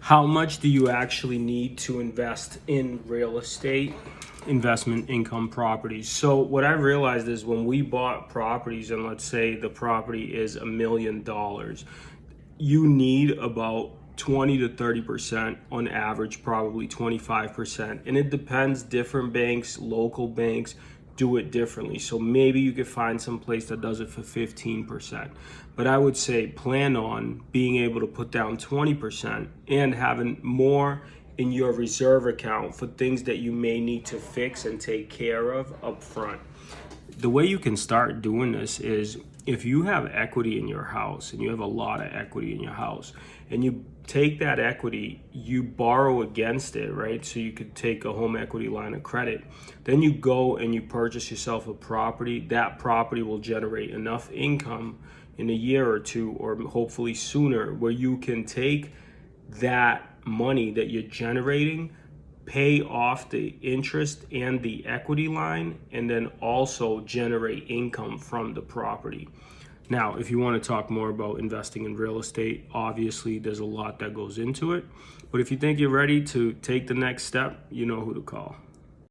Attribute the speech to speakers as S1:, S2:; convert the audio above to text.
S1: How much do you actually need to invest in real estate, investment income properties? So what I realized is when we bought properties, and let's say the property is $1 million, you need about 20 to 30% on average, probably 25%. And it depends, different banks, local banks do it differently. So maybe you could find some place that does it for 15%. But I would say plan on being able to put down 20% and having more in your reserve account for things that you may need to fix and take care of up front. The way you can start doing this is if you have equity in your house, and you have a lot of equity in your house, and you take that equity, you borrow against it, right? So you could take a home equity line of credit. Then you go and you purchase yourself a property. That property will generate enough income in a year or two, or hopefully sooner, where you can take that money that you're generating, pay off the interest and the equity line, and then also generate income from the property. Now, if you want to talk more about investing in real estate, obviously there's a lot that goes into it. But if you think you're ready to take the next step, you know who to call.